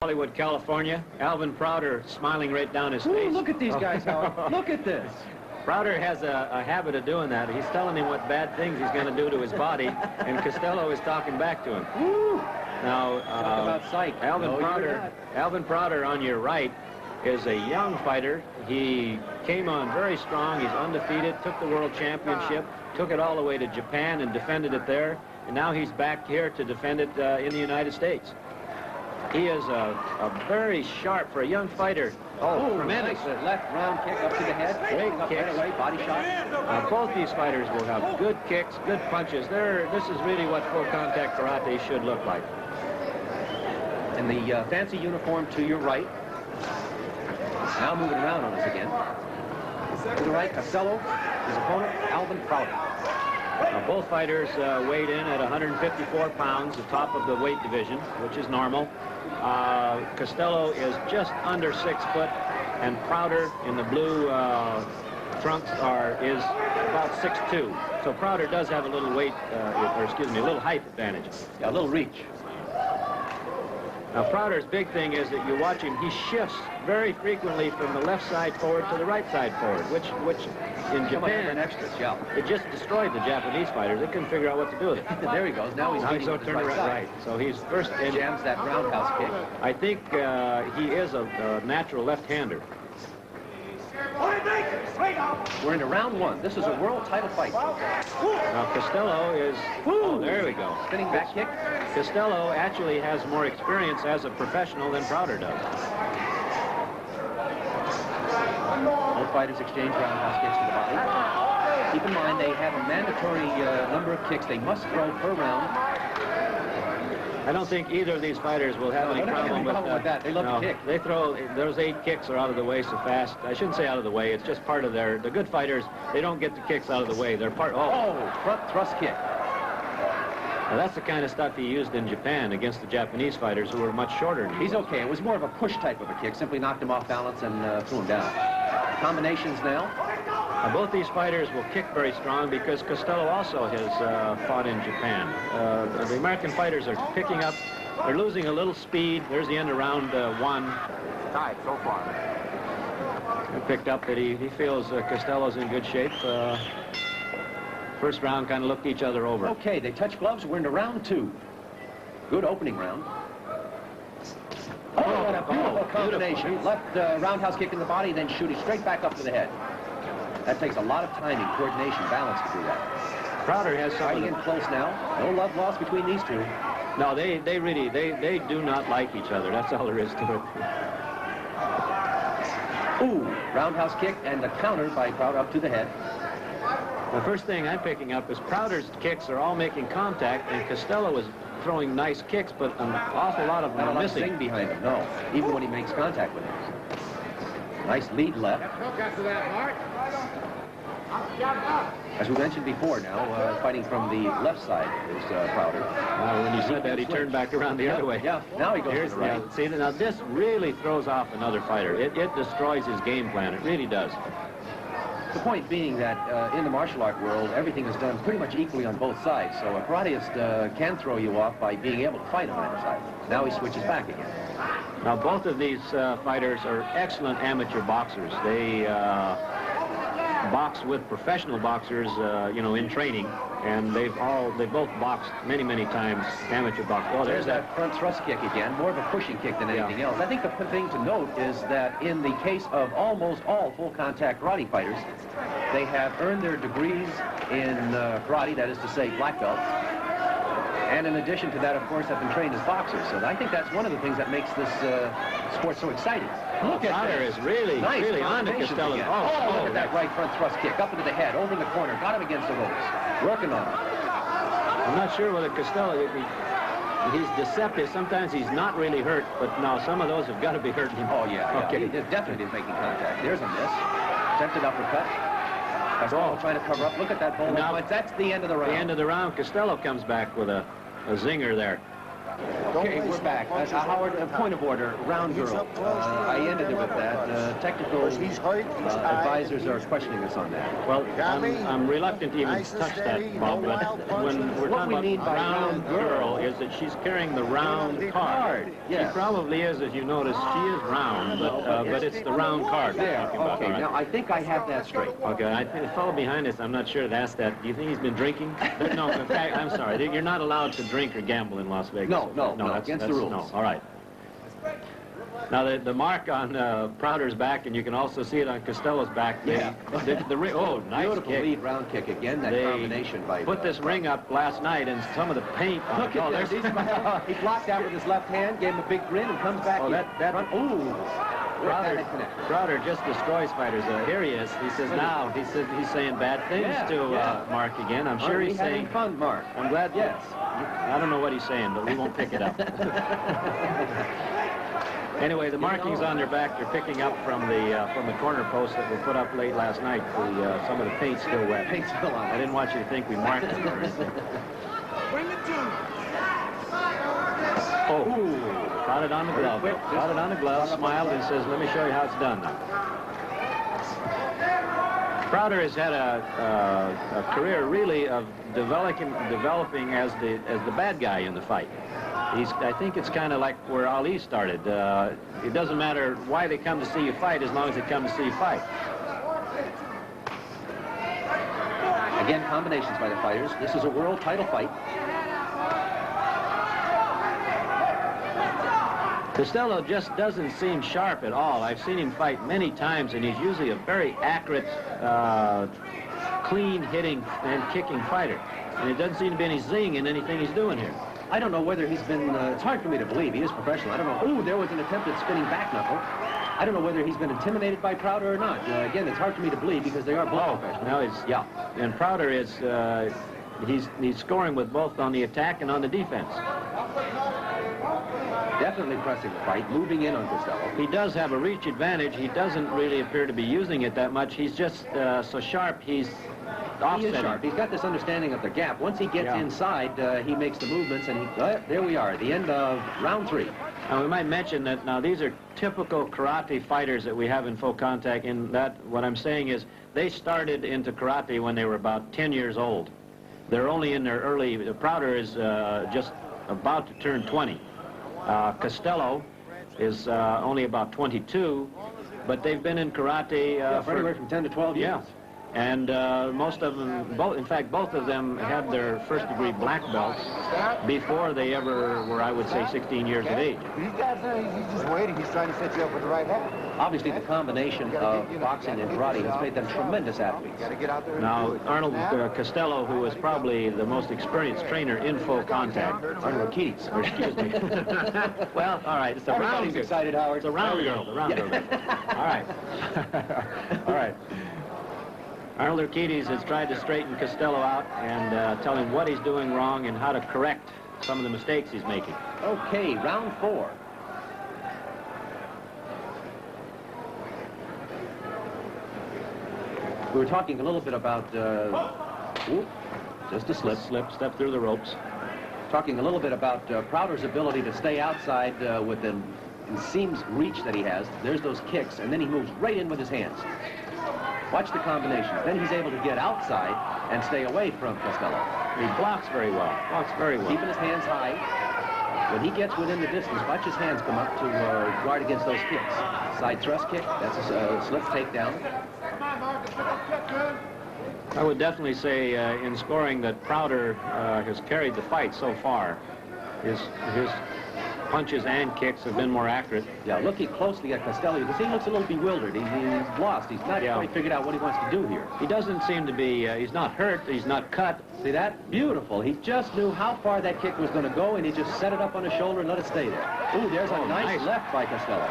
Hollywood, California. Alvin Prouder smiling right down his Ooh, face. look at these guys, Howard. Look at this. Prouder has a habit of doing that. He's telling him what bad things he's going to do to his body, and Costello is talking back to him. Woo. Now, talk about psych. Alvin Prouder on your right is a young fighter. He came on very strong. He's undefeated, took the world championship, took it all the way to Japan and defended it there, and now he's back here to defend it in the United States. He is a very sharp for a young fighter. Oh, tremendous. Nice left round kick up to the head. Great kick. Right away, body shot. Both these fighters will have good kicks, good punches. This is really what full contact karate should look like. In the fancy uniform to your right. Now moving around on us again. To the right, Costello. His opponent, Alvin Prouder. Both fighters weighed in at 154 pounds, the top of the weight division, which is normal. Costello is just under 6 foot, and Prouder in the blue trunks is about 6'2". So Prouder does have a little weight, a little height advantage. Yeah, a little reach. Now, Prouder's big thing is that you watch him, he shifts very frequently from the left side forward to the right side forward, which in Japan, it just destroyed the Japanese fighters. They couldn't figure out what to do with it. There he goes. Now he's turned right. So he's first and jams that roundhouse kick. I think he is a natural left-hander. We're into round one. This is a world title fight. Now Costello is... Oh, there we go. Spinning back kick. Costello actually has more experience as a professional than Prouder does. Both fighters exchange roundhouse kicks to the body. Keep in mind they have a mandatory number of kicks they must throw per round. I don't think either of these fighters will have any problem with that. They love to kick. They throw, those 8 kicks are out of the way so fast. I shouldn't say out of the way. It's just part of the good fighters, they don't get the kicks out of the way. They're part... Front thrust kick. Now, that's the kind of stuff he used in Japan against the Japanese fighters who were much shorter than he was. He's okay. It was more of a push type of a kick. Simply knocked him off balance and threw him down. Combinations now. Both these fighters will kick very strong because Costello also has fought in Japan. The American fighters are picking up. They're losing a little speed. There's the end of round 1. Tied so far. I picked up that he feels Costello's in good shape. First round kind of looked each other over. Okay, they touch gloves. We're into round 2. Good opening round. What a beautiful combination. Beautiful. Left roundhouse kick in the body, then shooting straight back up to the head. That takes a lot of timing, coordination, balance to do that. Prouder has fighting in close now. No love lost between these two. No, they do not like each other. That's all there is to it. Ooh, roundhouse kick and a counter by Prouder up to the head. The first thing I'm picking up is Prouder's kicks are all making contact, and Costello is throwing nice kicks, but an awful lot of them are missing. Not a behind him, no. Even when he makes contact with him. Nice lead left. After that, Marc. As we mentioned before now, fighting from the left side is Prouder. When you said that, he turned back around the other way. Yeah, now he goes to the right. See, now this really throws off another fighter. It destroys his game plan. It really does. The point being that in the martial art world, everything is done pretty much equally on both sides. So a karateist can throw you off by being able to fight on either side. Now he switches back again. Now both of these fighters are excellent amateur boxers. They box with professional boxers, you know, in training, and they both boxed many times amateur boxers. Well, there's that front thrust kick again, more of a pushing kick than anything else. I think the thing to note is that in the case of almost all full contact karate fighters, they have earned their degrees in karate, that is to say black belts, and in addition to that, of course, have been trained as boxers. So I think that's one of the things that makes this sport so exciting. Look at that. Is really on to Costello. Look at that right front thrust kick up into the head, holding the corner, got him against the ropes, working on him. I'm not sure whether Costello, he's deceptive. Sometimes he's not really hurt, but no, some of those have got to be hurting him. Oh, yeah. Okay. He definitely is making contact. There's a miss. Attempted uppercut. Costello trying to cover up. Look at that bowling punch. That's the end of the round. The end of the round. Costello comes back with a zinger there. Okay, we're back. Howard, point of order, round girl. I ended it with that. Technical advisors are questioning us on that. Well, I'm reluctant to even touch that, Bob, but when we're talking about round girl is that she's carrying the round card. Yes. She probably is, as you notice, she is round, but it's the round card. There, about, okay, right? now I think I have that straight. Okay, I think the fellow behind us, I'm not sure to ask that. Do you think he's been drinking? No, in fact, I'm sorry. You're not allowed to drink or gamble in Las Vegas. No, against the rules. No, all right. Now, the mark on Prouder's back, and you can also see it on Costello's back. Oh, nice Beautiful kick. lead round kick again, that combination by... Put this ring up last night, and some of the paint... Look at this. He blocked out with his left hand, gave him a big grin, and comes back. Oh, Ooh. Prouder just destroys fighters. Here he is. He says now, he's saying bad things to Marc again. I'm sure he's saying... fun, Marc. I'm glad, yes. I don't know what he's saying, but we won't pick it up. Anyway, the markings on their back, they're picking up from the corner posts that were put up late last night. Some of the paint's still wet. Paint's still on. I didn't want you to think we marked them or anything. Bring it to. Oh, caught it on the glove. Caught it on the glove, smiled, and says, "Let me show you how it's done now." Prouder has had a career really of developing as the bad guy in the fight. I think it's kind of like where Ali started. It doesn't matter why they come to see you fight as long as they come to see you fight. Again, combinations by the fighters. This is a world title fight. Costello just doesn't seem sharp at all. I've seen him fight many times, and he's usually a very accurate, clean hitting and kicking fighter. And it doesn't seem to be any zing in anything he's doing here. I don't know whether he's been, it's hard for me to believe. He is professional. I don't know. Ooh, there was an attempted spinning back knuckle. I don't know whether he's been intimidated by Prouder or not. Again, it's hard for me to believe because they are both professionals. Now and Prouder is, he's scoring with both on the attack and on the defense. Definitely pressing the fight, moving in on Costello. He does have a reach advantage. He doesn't really appear to be using it that much. He's just so sharp, he's offsetting. He is sharp. He's got this understanding of the gap. Once he gets inside, he makes the movements, and there we are, at the end of round 3. And we might mention that now these are typical karate fighters that we have in full contact. In that, what I'm saying is they started into karate when they were about 10 years old. They're only in their early... Prouder is just about to turn 20. Costello is only about 22, but they've been in karate for anywhere from 10 to 12 years. Yeah. And most of them, in fact, both of them had their first-degree black belts before they ever were, I would say, 16 years of age. He's just waiting. He's trying to set you up with the right hand. Obviously, the combination of boxing and karate has made them tremendous athletes. Now, Arnold Costello, who is probably the most experienced trainer in full contact. Arnold Keats. Excuse me. Well, all right. It's the round girl. Excited, Howard. It's the round girl. The round girl. All right. All right. Arnold Urquides has tried to straighten Costello out and tell him what he's doing wrong and how to correct some of the mistakes he's making. Okay, round 4. We were talking a little bit about, just a step through the ropes. Talking a little bit about Prouder's ability to stay outside with an seems reach that he has. There's those kicks, and then he moves right in with his hands. Watch the combinations. Then he's able to get outside and stay away from Costello. He blocks very well. Keeping his hands high. When he gets within the distance, watch his hands come up to guard against those kicks. Side thrust kick. That's a slip takedown. I would definitely say in scoring that Prouder has carried the fight so far. His punches and kicks have been more accurate. Yeah, looking closely at Costello, you can see he looks a little bewildered. He's lost. He's not quite figured out what he wants to do here. He doesn't seem to be, he's not hurt, he's not cut. See that? Beautiful. He just knew how far that kick was going to go, and he just set it up on his shoulder and let it stay there. Ooh, there's a nice left by Costello.